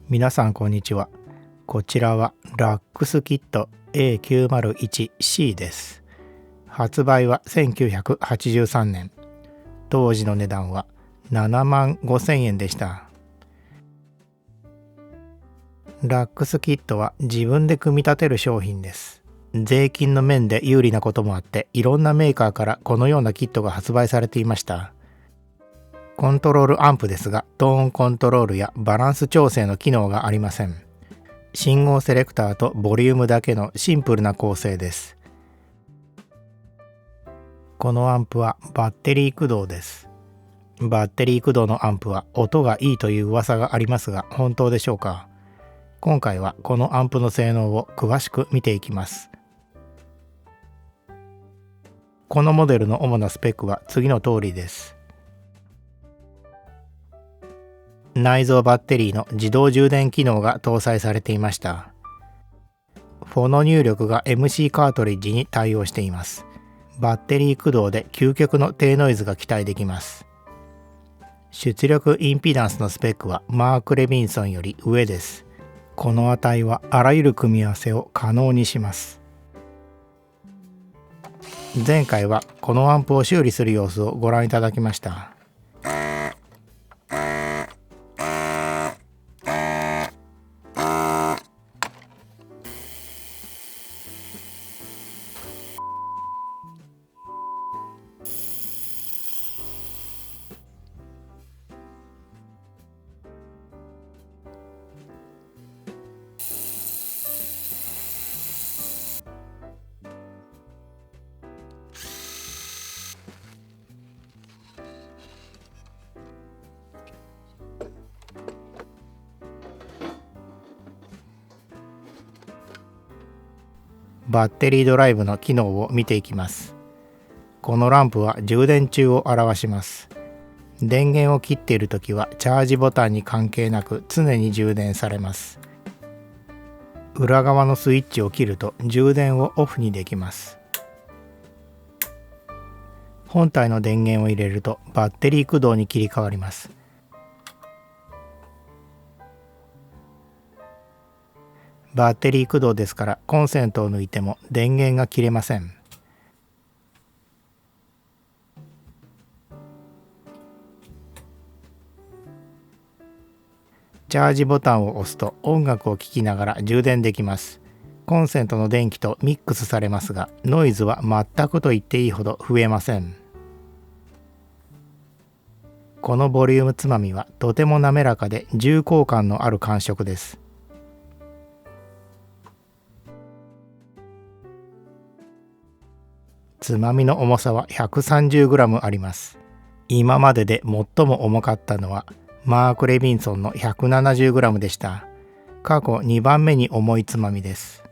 皆さんこんにちは。こちらはラックスキット A901C です。発売は1983年。当時の値段は7万5,000円でした。ラックスキットは自分で組み立てる商品です。税金の面で有利なこともあって、いろんなメーカーからこのようなキットが発売されていました。コントロールアンプですが、トーンコントロールやバランス調整の機能がありません。信号セレクターとボリュームだけのシンプルな構成です。このアンプはバッテリー駆動です。バッテリー駆動のアンプは音がいいという噂がありますが、本当でしょうか？今回はこのアンプの性能を詳しく見ていきます。このモデルの主なスペックは次の通りです。内蔵バッテリーの自動充電機能が搭載されていました。フォノ入力が MC カートリッジに対応しています。バッテリー駆動で究極の低ノイズが期待できます。出力インピダンスのスペックはマーク・レビンソンより上です。この値はあらゆる組み合わせを可能にします。前回はこのアンプを修理する様子をご覧いただきました。バッテリードライブの機能を見ていきます。このランプは充電中を表します。電源を切っているときはチャージボタンに関係なく常に充電されます。裏側のスイッチを切ると充電をオフにできます。本体の電源を入れるとバッテリー駆動に切り替わります。バッテリー駆動ですからコンセントを抜いても電源が切れません。チャージボタンを押すと音楽を聴きながら充電できます。コンセントの電気とミックスされますが、ノイズは全くと言っていいほど増えません。このボリュームつまみはとても滑らかで重厚感のある感触です。つまみの重さは 130g あります。今までで最も重かったのはマーク・レビンソンの 170g でした。過去2番目に重いつまみです。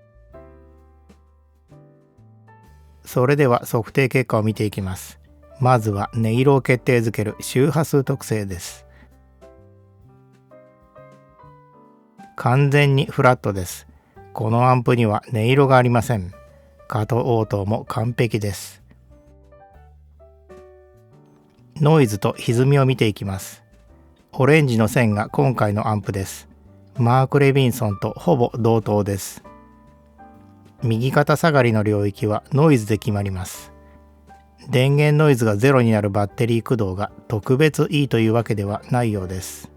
それでは測定結果を見ていきます。まずは音色を決定づける周波数特性です。完全にフラットです。このアンプには音色がありません。過渡応答も完璧です。ノイズと歪みを見ていきます。オレンジの線が今回のアンプです。マーク・レビンソンとほぼ同等です。右肩下がりの領域はノイズで決まります。電源ノイズがゼロになるバッテリー駆動が特別いいというわけではないようです。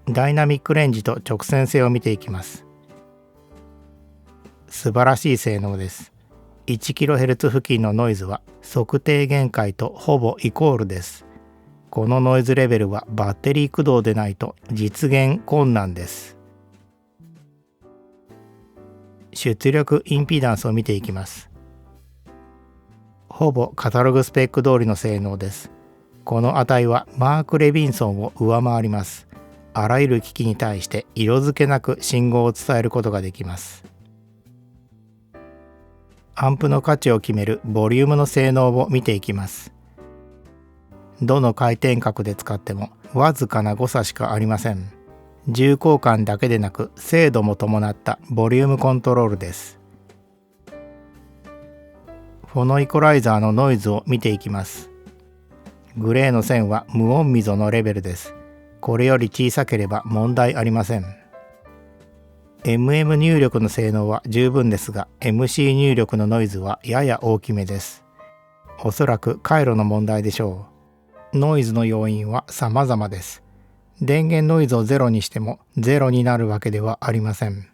ダイナミックレンジと直線性を見ていきます。素晴らしい性能です。1kHz 付近のノイズは測定限界とほぼイコールです。このノイズレベルはバッテリー駆動でないと実現困難です。出力インピダンスを見ていきます。ほぼカタログスペック通りの性能です。この値はマーク・レビンソンを上回ります。あらゆる機器に対して色付けなく信号を伝えることができます。アンプの価値を決めるボリュームの性能を見ていきます。どの回転角で使ってもわずかな誤差しかありません。重厚感だけでなく精度も伴ったボリュームコントロールです。フォノイコライザーのノイズを見ていきます。グレーの線は無音溝のレベルです。これより小さければ問題ありません。MM 入力の性能は十分ですが、MC 入力のノイズはやや大きめです。おそらく回路の問題でしょう。ノイズの要因は様々です。電源ノイズをゼロにしてもゼロになるわけではありません。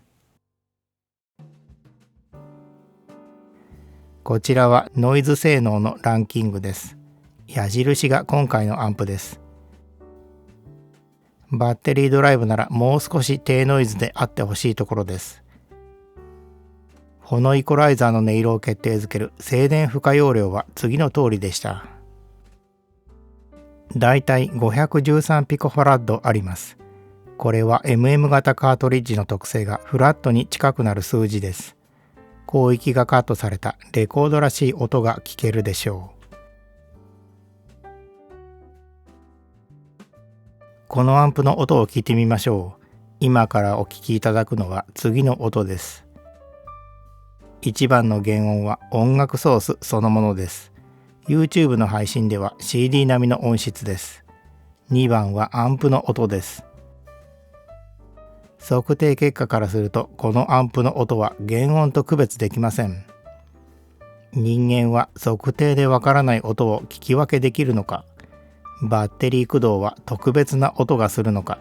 こちらはノイズ性能のランキングです。矢印が今回のアンプです。バッテリードライブならもう少し低ノイズであってほしいところです。フォノイコライザーの音色を決定づける静電負荷容量は次の通りでした。だいたい513ピコファラッドあります。これは MM 型カートリッジの特性がフラットに近くなる数字です。広域がカットされたレコードらしい音が聞けるでしょう。このアンプの音を聞いてみましょう。今からお聞きいただくのは次の音です。1番の原音は音楽ソースそのものです。YouTube の配信では CD 並みの音質です。2番はアンプの音です。測定結果からするとこのアンプの音は原音と区別できません。人間は測定でわからない音を聞き分けできるのか、バッテリー駆動は特別な音がするのか、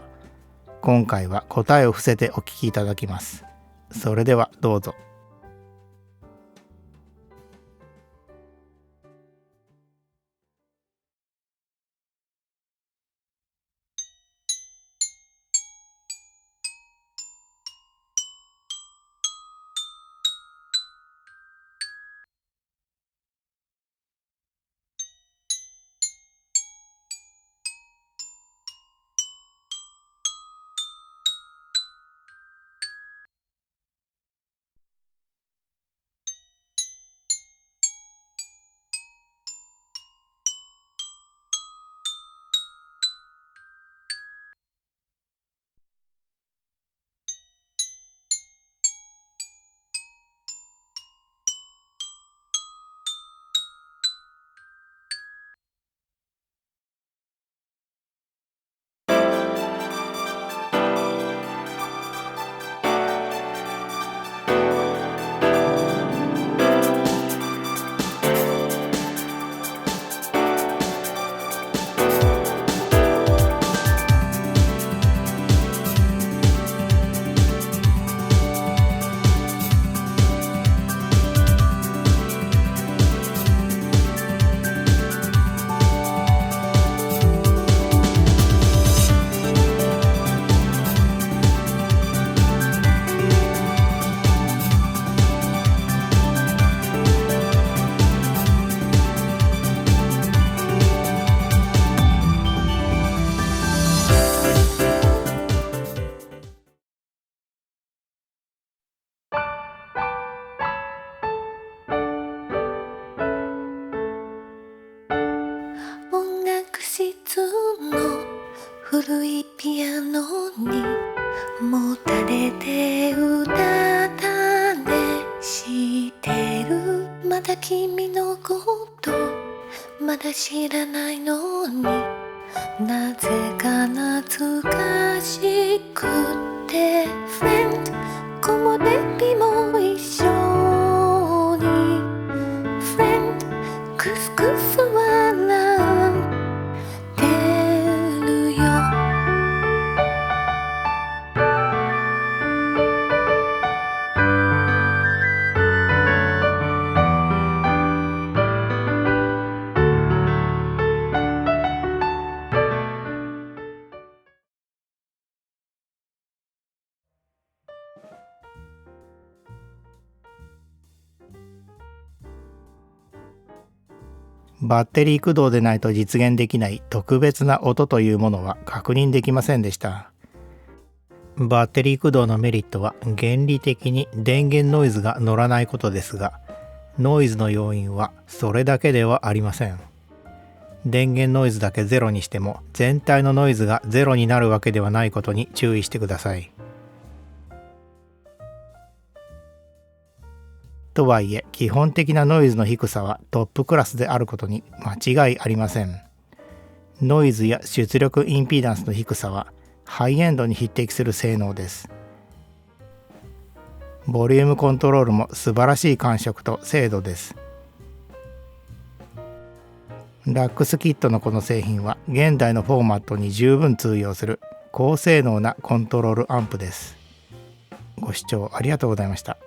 今回は答えを伏せてお聞きいただきます。それではどうぞ。音楽室の古いピアノにもたれて歌ったねしてるまだ君のことまだ知らないのになぜか懐かしくて Friend 木漏れ日も一緒に Friend クスクス笑ってるよバッテリー駆動でないと実現できない特別な音というものは確認できませんでした。バッテリー駆動のメリットは原理的に電源ノイズが乗らないことですが、ノイズの要因はそれだけではありません。電源ノイズだけゼロにしても全体のノイズがゼロになるわけではないことに注意してください。とはいえ基本的なノイズの低さはトップクラスであることに間違いありません。ノイズや出力インピダンスの低さはハイエンドに匹敵する性能です。ボリュームコントロールも素晴らしい感触と精度です。ラックスキットのこの製品は現代のフォーマットに十分通用する高性能なコントロールアンプです。ご視聴ありがとうございました。